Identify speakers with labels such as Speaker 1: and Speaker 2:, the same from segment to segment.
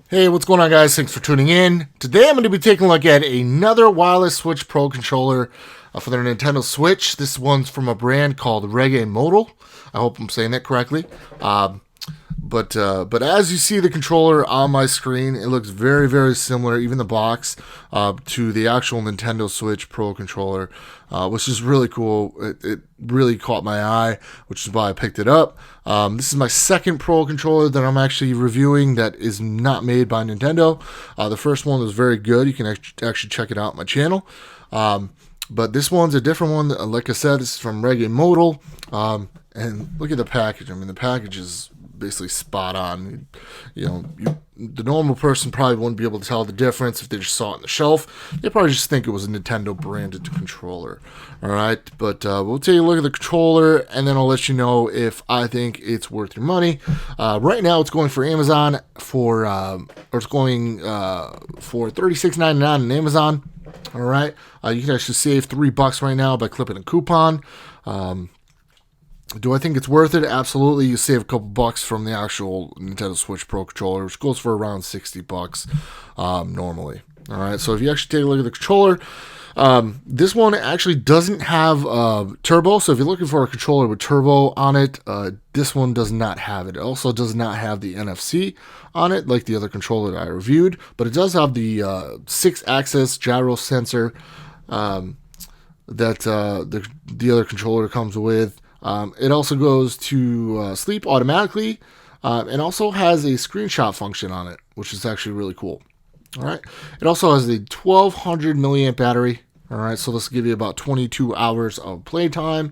Speaker 1: Hey, what's going on, guys? Thanks for tuning in. Today I'm going to be taking a look at another wireless Switch Pro controller for the Nintendo Switch. This one's from a brand called RegeMoudal. I hope I'm saying that correctly. But as you see the controller on my screen, it looks very, very similar, even the box, to the actual Nintendo Switch Pro controller, which is really cool. It really caught my eye, which is why I picked it up. This is my second Pro controller that I'm actually reviewing that is not made by Nintendo. The first one was very good. You can actually check it out on my channel. But this one's a different one. Like I said, this is from RegeMoudal. And look at the package. I mean, the package is basically spot on. The normal person probably wouldn't be able to tell the difference if they just saw it on the shelf. They probably just think it was a Nintendo branded controller. All right, but we'll take a look at the controller, and then I'll let you know if I think it's worth your money. Right now, it's going for Amazon for $36.99 on Amazon. All right, you can actually save $3 right now by clipping a coupon. Do I think it's worth it? Absolutely. You save a couple bucks from the actual Nintendo Switch Pro controller, which goes for around $60 normally. All right, so if you actually take a look at the controller, this one actually doesn't have turbo. So if you're looking for a controller with turbo on it, this one does not have it. It also does not have the NFC on it like the other controller that I reviewed, but it does have the 6-axis gyro sensor that the other controller comes with. It also goes to sleep automatically, and also has a screenshot function on it, which is actually really cool. All right. It also has a 1200 milliamp battery. All right. So this will give you about 22 hours of playtime.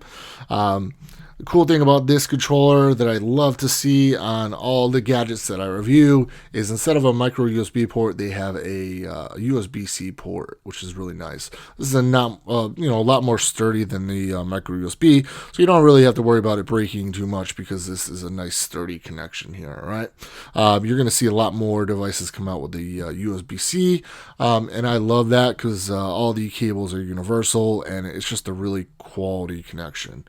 Speaker 1: The cool thing about this controller that I love to see on all the gadgets that I review is instead of a micro USB port, they have a USB-C port, which is really nice. This is a lot more sturdy than the micro USB, so you don't really have to worry about it breaking too much because this is a nice sturdy connection here. All right, you're going to see a lot more devices come out with the USB-C, and I love that because all the cables are universal and it's just a really quality connection.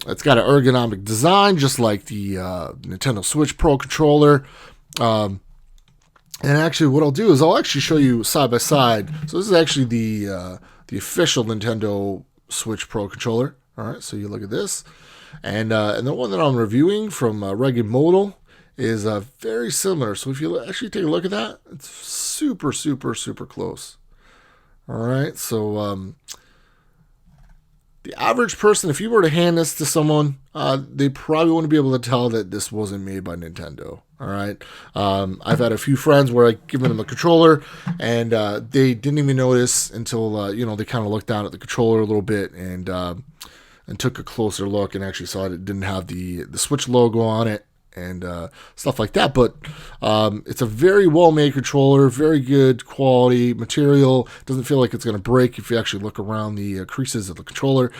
Speaker 1: It's got an ergonomic design, just like the Nintendo Switch Pro controller. And actually, what I'll do is I'll actually show you side by side. So this is actually the official Nintendo Switch Pro controller. All right, so you look at this, and the one that I'm reviewing from RegeMoudal is very similar. So if you actually take a look at that, it's super, super, super close. All right, so the average person, if you were to hand this to someone, they probably wouldn't be able to tell that this wasn't made by Nintendo. All right. I've had a few friends where I given them a controller, and they didn't even notice until they kind of looked down at the controller a little bit and took a closer look and actually saw that it didn't have the Switch logo on it and stuff like that. But it's a very well-made controller, very good quality material. Doesn't feel like it's going to break if you actually look around the creases of the controller.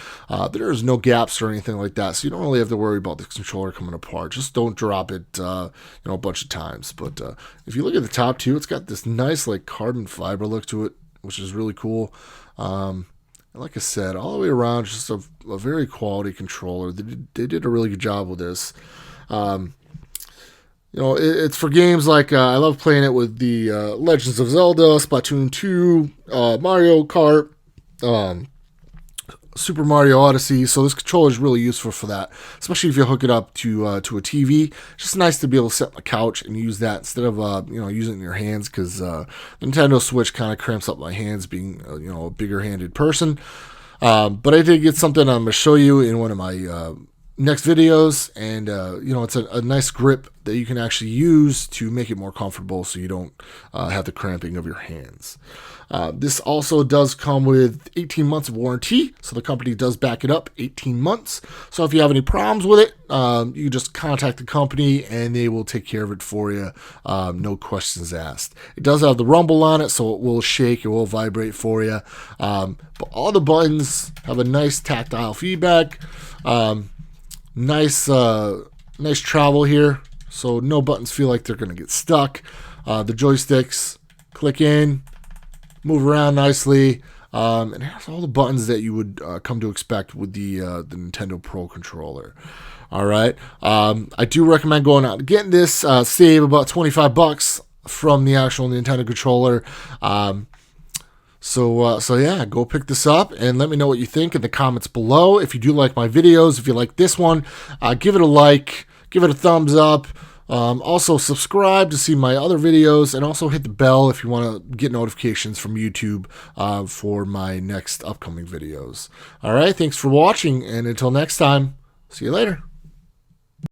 Speaker 1: There's no gaps or anything like that, so you don't really have to worry about the controller coming apart. Just don't drop it a bunch of times. But if you look at the top too, it's got this nice like carbon fiber look to it, which is really cool. And like I said, all the way around, just a very quality controller. They did a really good job with this. It's for games like I love playing it with the Legends of Zelda, Splatoon 2, Mario Kart, Super Mario Odyssey. So this controller is really useful for that, especially if you hook it up to a TV. It's just nice to be able to sit on the couch and use that instead of using it in your hands, because the Nintendo Switch kind of cramps up my hands being a bigger-handed person. But I did get something I'm going to show you in one of my next videos, and it's a nice grip that you can actually use to make it more comfortable so you don't have the cramping of your hands. This also does come with 18 months of warranty, so the company does back it up 18 months. So if you have any problems with it, you just contact the company and they will take care of it for you, no questions asked. It does have the rumble on it, so it will shake, it will vibrate for you, but all the buttons have a nice tactile feedback. Nice travel here, so no buttons feel like they're going to get stuck. The joysticks click in, move around nicely, and it has all the buttons that you would come to expect with the Nintendo Pro controller. All right. I do recommend going out and getting this. Save about $25 from the actual Nintendo controller. So yeah, go pick this up and let me know what you think in the comments below. If you do like my videos, if you like this one, give it a like, give it a thumbs up. Also subscribe to see my other videos, and also hit the bell if you want to get notifications from YouTube for my next upcoming videos. All right, thanks for watching, and until next time, see you later.